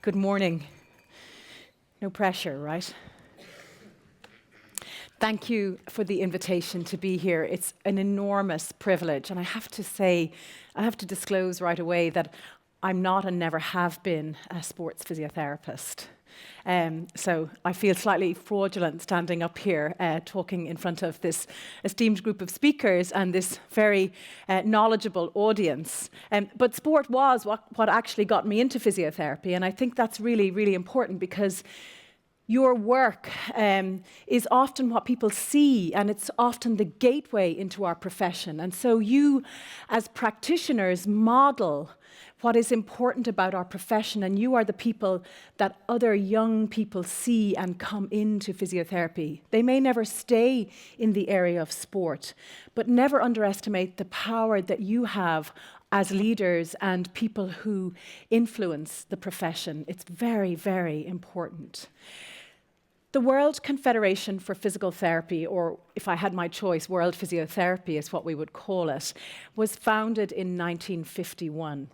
Good morning. No pressure, right? Thank you for the invitation to be here. It's an enormous privilege, and I have to disclose right away that I'm not and never have been a sports physiotherapist. So I feel slightly fraudulent standing up here talking in front of this esteemed group of speakers and this very knowledgeable audience. But sport was what actually got me into physiotherapy, and I think that's really, really important because your work is often what people see, and it's often the gateway into our profession. And so you, as practitioners, model what is important about our profession, and you are the people that other young people see and come into physiotherapy. They may never stay in the area of sport, but never underestimate the power that you have as leaders and people who influence the profession. It's very, very important. The World Confederation for Physical Therapy, or if I had my choice, World Physiotherapy is what we would call it, was founded in 1951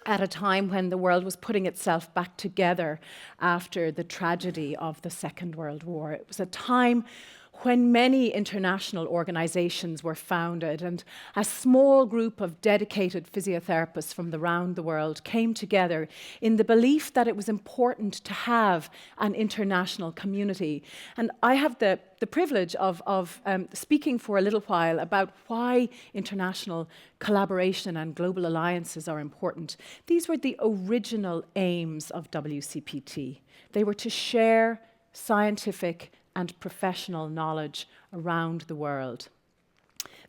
at a time when the world was putting itself back together after the tragedy of the Second World War. It was a time when many international organizations were founded and a small group of dedicated physiotherapists from around the world came together in the belief that it was important to have an international community. And I have the privilege of speaking for a little while about why international collaboration and global alliances are important. These were the original aims of WCPT. They were to share scientific and professional knowledge around the world.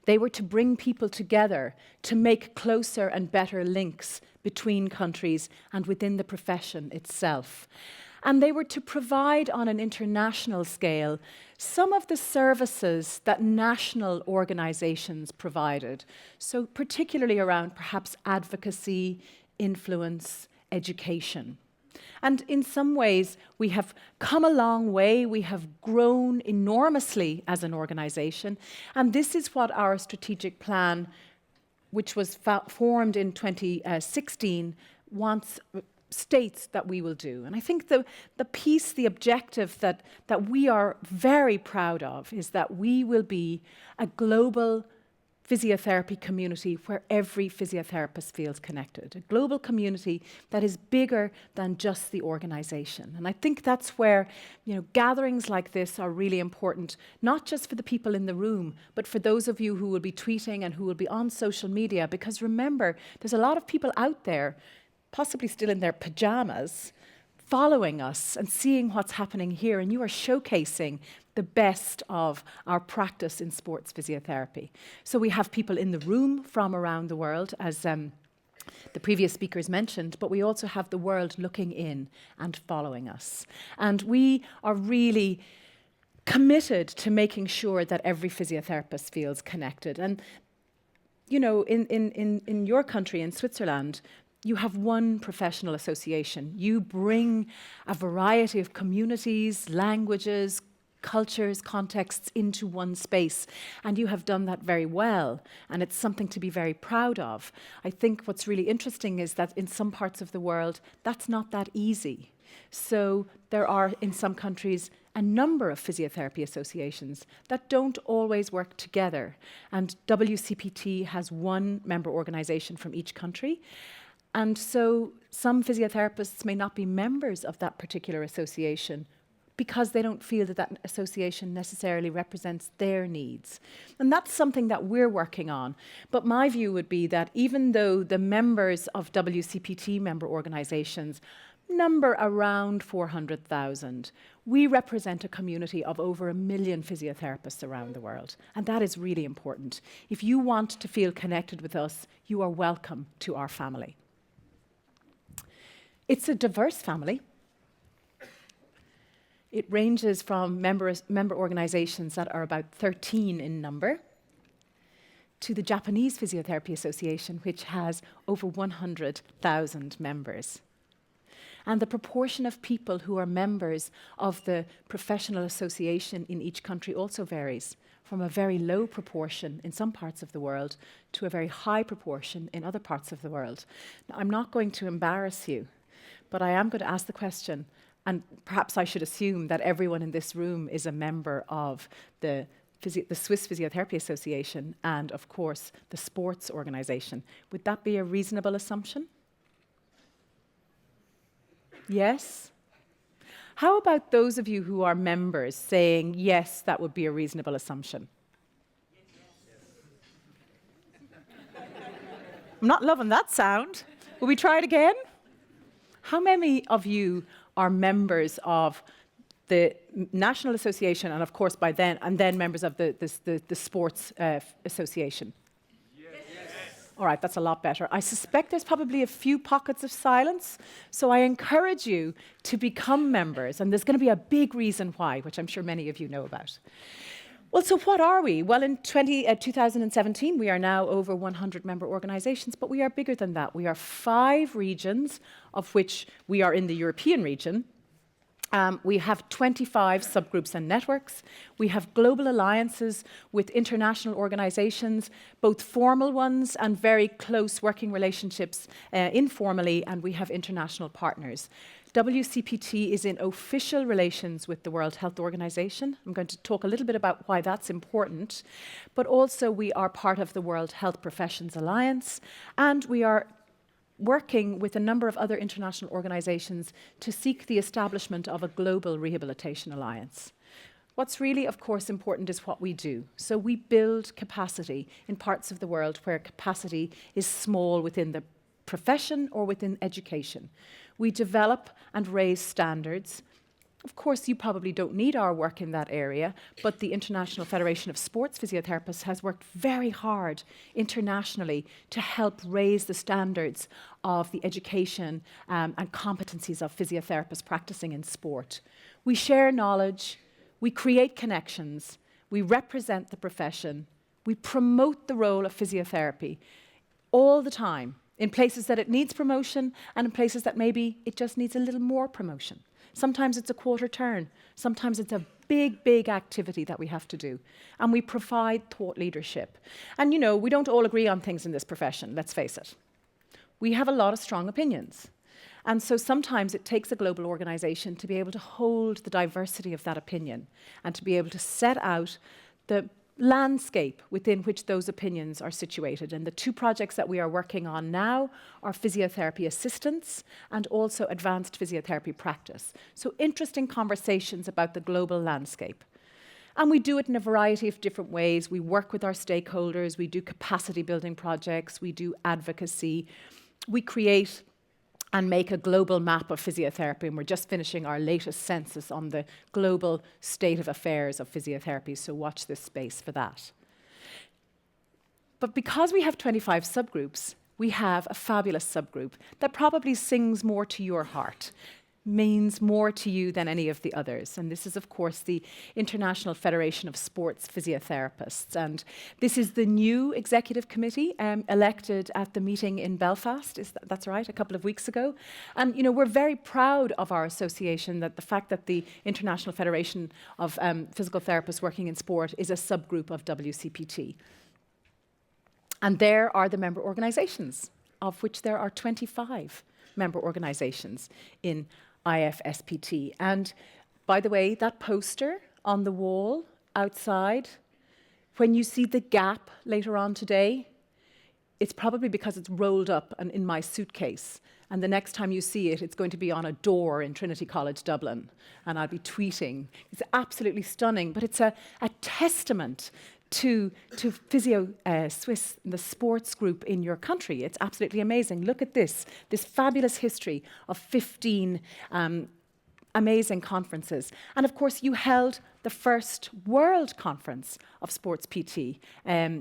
They were to bring people together to make closer and better links between countries and within the profession itself. And they were to provide on an international scale some of the services that national organizations provided. So particularly around perhaps advocacy, influence, education. And in some ways, we have come a long way. We have grown enormously as an organization. And this is what our strategic plan, which was formed in 2016, states that we will do. And I think the piece, the objective that we are very proud of is that we will be a global physiotherapy community where every physiotherapist feels connected, a global community that is bigger than just the organization. And I think that's where, gatherings like this are really important, not just for the people in the room, but for those of you who will be tweeting and who will be on social media, because remember, there's a lot of people out there, possibly still in their pajamas, following us and seeing what's happening here, and you are showcasing the best of our practice in sports physiotherapy. So we have people in the room from around the world, as the previous speakers mentioned, but we also have the world looking in and following us. And we are really committed to making sure that every physiotherapist feels connected. And, in your country, in Switzerland, you have one professional association. You bring a variety of communities, languages, cultures, contexts into one space. And you have done that very well. And it's something to be very proud of. I think what's really interesting is that in some parts of the world, that's not that easy. So there are, in some countries, a number of physiotherapy associations that don't always work together. And WCPT has one member organization from each country. And so some physiotherapists may not be members of that particular association because they don't feel that association necessarily represents their needs. And that's something that we're working on. But my view would be that even though the members of WCPT member organizations number around 400,000, we represent a community of over 1 million physiotherapists around the world. And that is really important. If you want to feel connected with us, you are welcome to our family. It's a diverse family. It ranges from member organizations that are about 13 in number to the Japanese Physiotherapy Association, which has over 100,000 members. And the proportion of people who are members of the professional association in each country also varies, from a very low proportion in some parts of the world to a very high proportion in other parts of the world. Now, I'm not going to embarrass you, But I am going to ask the question, and perhaps I should assume that everyone in this room is a member of the Swiss Physiotherapy Association and, of course, the sports organisation. Would that be a reasonable assumption? Yes? How about those of you who are members saying, yes, that would be a reasonable assumption? I'm not loving that sound. Will we try it again? How many of you are members of the National Association and, of course, by then, and then members of the Sports Association? Yes. All right, that's a lot better. I suspect there's probably a few pockets of silence, so I encourage you to become members, and there's going to be a big reason why, which I'm sure many of you know about. Well, so what are we? Well, in 2017, we are now over 100 member organisations, but we are bigger than that. We are 5 regions, of which we are in the European region. We have 25 subgroups and networks. We have global alliances with international organisations, both formal ones and very close working relationships informally, and we have international partners. WCPT is in official relations with the World Health Organization. I'm going to talk a little bit about why that's important, but also we are part of the World Health Professions Alliance, and we are working with a number of other international organizations to seek the establishment of a global rehabilitation alliance. What's really, of course, important is what we do. So we build capacity in parts of the world where capacity is small within the profession or within education. We develop and raise standards. Of course, you probably don't need our work in that area, but the International Federation of Sports Physiotherapists has worked very hard internationally to help raise the standards of the education and competencies of physiotherapists practicing in sport. We share knowledge, we create connections, we represent the profession, we promote the role of physiotherapy all the time, in places that it needs promotion and in places that maybe it just needs a little more promotion. Sometimes it's a quarter turn. Sometimes it's a big, big activity that we have to do. And we provide thought leadership. And, you know, we don't all agree on things in this profession, let's face it. We have a lot of strong opinions. And so sometimes it takes a global organization to be able to hold the diversity of that opinion and to be able to set out the landscape within which those opinions are situated. And the 2 projects that we are working on now are physiotherapy assistance and also advanced physiotherapy practice. So interesting conversations about the global landscape. And we do it in a variety of different ways. We work with our stakeholders, we do capacity building projects, we do advocacy, we create and make a global map of physiotherapy, and we're just finishing our latest census on the global state of affairs of physiotherapy, so watch this space for that. But because we have 25 subgroups, we have a fabulous subgroup that probably sings more to your heart, means more to you than any of the others. And this is, of course, the International Federation of Sports Physiotherapists. And this is the new executive committee elected at the meeting in Belfast, that's right, a couple of weeks ago. And, you know, we're very proud of our association, that the fact that the International Federation of Physical Therapists Working in Sport is a subgroup of WCPT. And there are the member organizations, of which there are 25 member organizations in IFSPT. And by the way, that poster on the wall outside, when you see the gap later on today, it's probably because it's rolled up and in my suitcase. And the next time you see it, it's going to be on a door in Trinity College, Dublin. And I'll be tweeting. It's absolutely stunning, but it's a testament to Physio Swiss, the sports group in your country. It's absolutely amazing. Look at this fabulous history of 15 amazing conferences. And of course, you held the first world conference of sports PT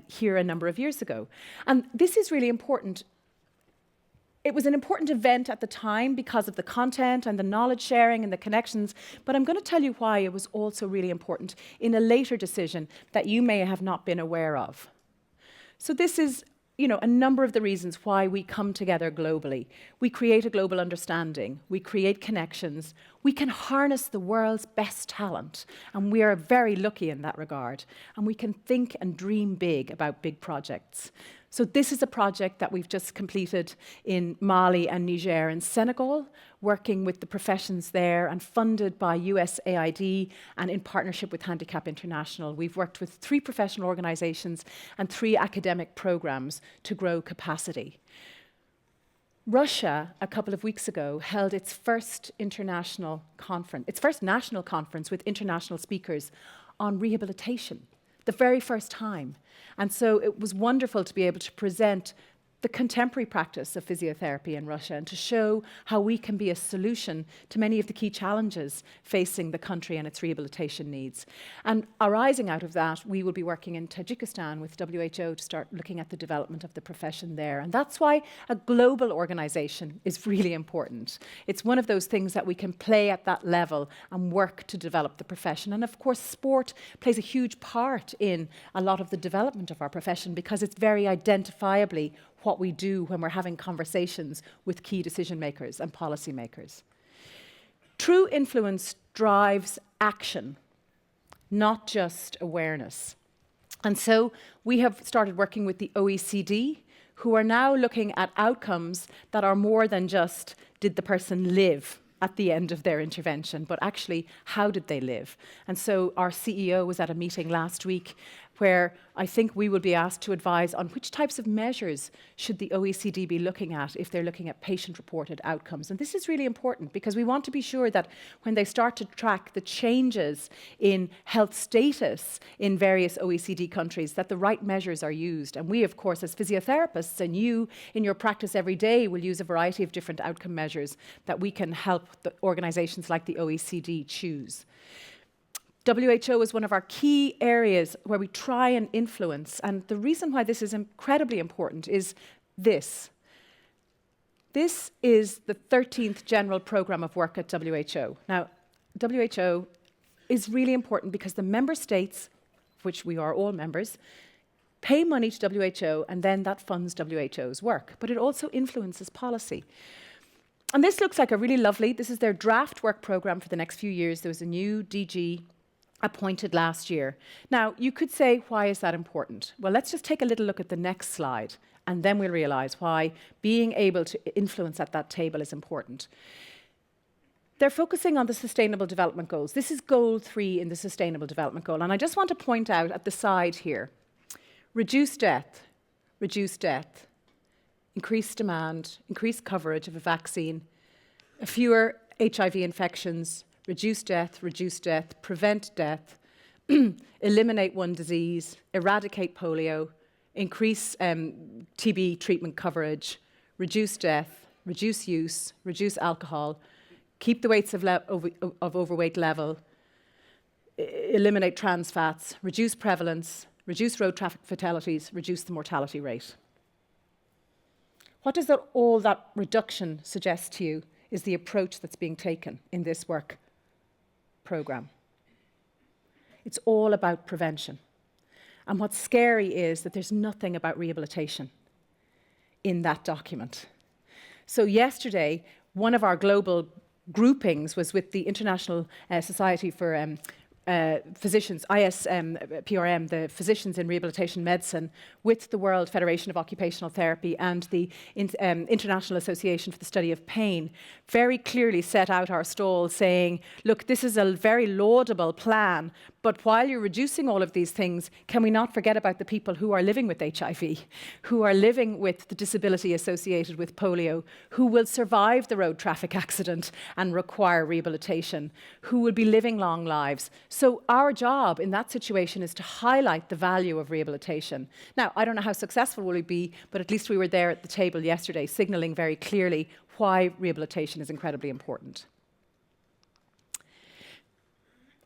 here a number of years ago. And this is really important. It was an important event at the time because of the content and the knowledge sharing and the connections, but I'm going to tell you why it was also really important in a later decision that you may have not been aware of. So this is, you know, a number of the reasons why we come together globally. We create a global understanding, we create connections, we can harness the world's best talent, and we are very lucky in that regard, and we can think and dream big about big projects. So this is a project that we've just completed in Mali and Niger and Senegal, working with the professions there and funded by USAID and in partnership with Handicap International. We've worked with 3 professional organizations and 3 academic programs to grow capacity. Russia, a couple of weeks ago, held its first national conference with international speakers on rehabilitation, the very first time. And so it was wonderful to be able to present the contemporary practice of physiotherapy in Russia and to show how we can be a solution to many of the key challenges facing the country and its rehabilitation needs. And arising out of that, we will be working in Tajikistan with WHO to start looking at the development of the profession there. And that's why a global organization is really important. It's one of those things that we can play at that level and work to develop the profession. And of course, sport plays a huge part in a lot of the development of our profession because it's very identifiably what we do when we're having conversations with key decision makers and policy makers. True influence drives action, not just awareness. And so we have started working with the OECD, who are now looking at outcomes that are more than just, did the person live at the end of their intervention, but actually, how did they live? And so our CEO was at a meeting last week where I think we will be asked to advise on which types of measures should the OECD be looking at if they're looking at patient-reported outcomes. And this is really important because we want to be sure that when they start to track the changes in health status in various OECD countries, that the right measures are used. And we, of course, as physiotherapists, and you in your practice every day will use a variety of different outcome measures that we can help the organizations like the OECD choose. WHO is one of our key areas where we try and influence, and the reason why this is incredibly important is this. This is the 13th General Programme of Work at WHO. Now, WHO is really important because the member states, of which we are all members, pay money to WHO and then that funds WHO's work, but it also influences policy. And this looks like this is their draft work programme for the next few years. There was a new DG appointed last year. Now, you could say, why is that important? Well, let's just take a little look at the next slide, and then we'll realize why being able to influence at that table is important. They're focusing on the Sustainable Development Goals. This is Goal 3 in the Sustainable Development Goal, and I just want to point out at the side here, reduce death, increase demand, increase coverage of a vaccine, fewer HIV infections, reduce death, prevent death, eliminate one disease, eradicate polio, increase TB treatment coverage, reduce death, reduce use, reduce alcohol, keep the weights of overweight level, eliminate trans fats, reduce prevalence, reduce road traffic fatalities, reduce the mortality rate. What does all that reduction suggest to you is the approach that's being taken in this work programme? It's all about prevention. And what's scary is that there's nothing about rehabilitation in that document. So yesterday, one of our global groupings was with the International Society for Physicians, ISPRM, the Physicians in Rehabilitation Medicine, with the World Federation of Occupational Therapy and the International Association for the Study of Pain, very clearly set out our stall saying, look, this is a very laudable plan, but while you're reducing all of these things, can we not forget about the people who are living with HIV, who are living with the disability associated with polio, who will survive the road traffic accident and require rehabilitation, who will be living long lives. So our job in that situation is to highlight the value of rehabilitation. Now, I don't know how successful will we be, but at least we were there at the table yesterday, signalling very clearly why rehabilitation is incredibly important.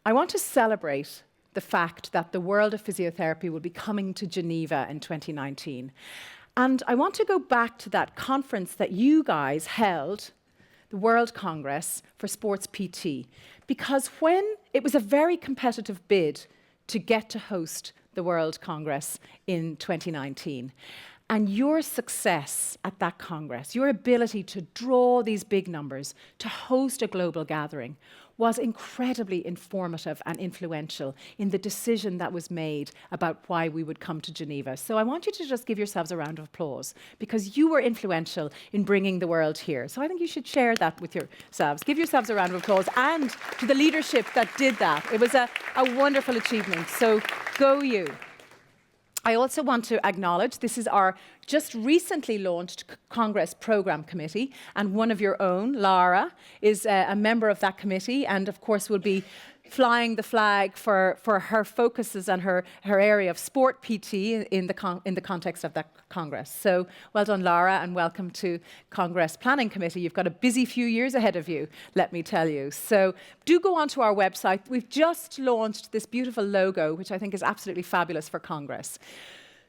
I want to celebrate the fact that the world of physiotherapy will be coming to Geneva in 2019. And I want to go back to that conference that you guys held, the World Congress for Sports PT, because when it was a very competitive bid to get to host the World Congress in 2019. And your success at that Congress, your ability to draw these big numbers, to host a global gathering, was incredibly informative and influential in the decision that was made about why we would come to Geneva. So I want you to just give yourselves a round of applause, because you were influential in bringing the world here. So I think you should share that with yourselves. Give yourselves a round of applause, and to the leadership that did that. It was a wonderful achievement. So go you. I also want to acknowledge this is our just recently launched Congress Programme Committee, and one of your own, Lara, is a member of that committee, and of course will be flying the flag for her focuses and her area of sport PT in the context of that Congress. So well done, Lara, and welcome to Congress Planning Committee. You've got a busy few years ahead of you, let me tell you. So do go onto our website. We've just launched this beautiful logo, which I think is absolutely fabulous for Congress.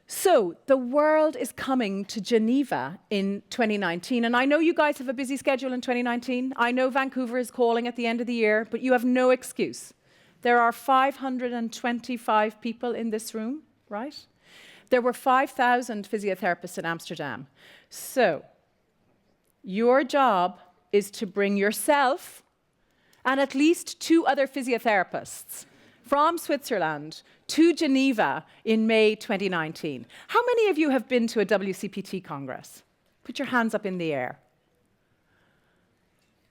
So the world is coming to Geneva in 2019, and I know you guys have a busy schedule in 2019. I know Vancouver is calling at the end of the year, but you have no excuse. There are 525 people in this room, right? There were 5,000 physiotherapists in Amsterdam. So your job is to bring yourself and at least 2 other physiotherapists from Switzerland to Geneva in May 2019. How many of you have been to a WCPT Congress? Put your hands up in the air.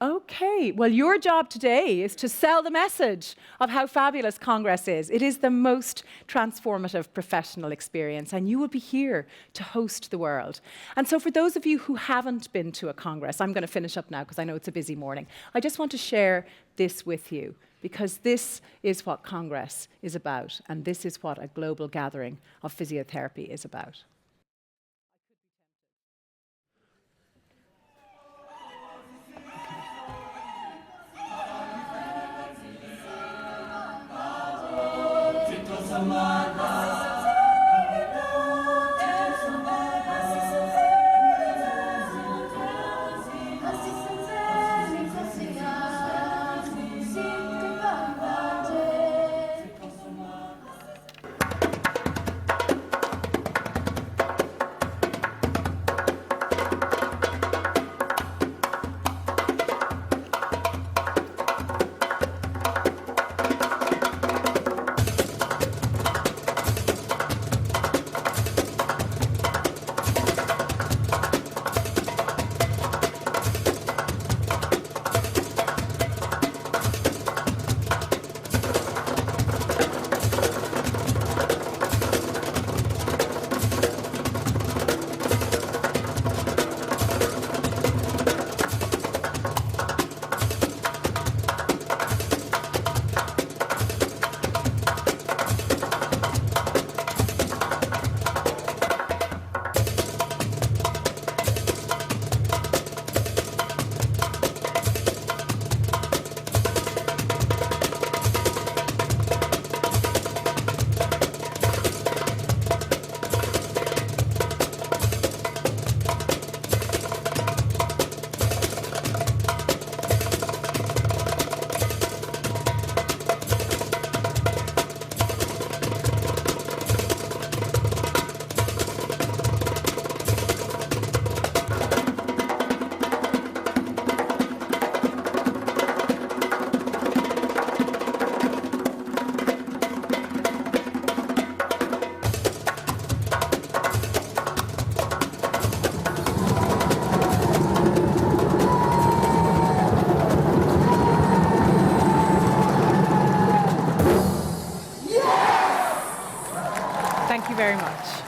Okay, well, your job today is to sell the message of how fabulous Congress is. It is the most transformative professional experience, and you will be here to host the world. And so for those of you who haven't been to a Congress, I'm going to finish up now because I know it's a busy morning. I just want to share this with you, because this is what Congress is about, and this is what a global gathering of physiotherapy is about. Thank you very much.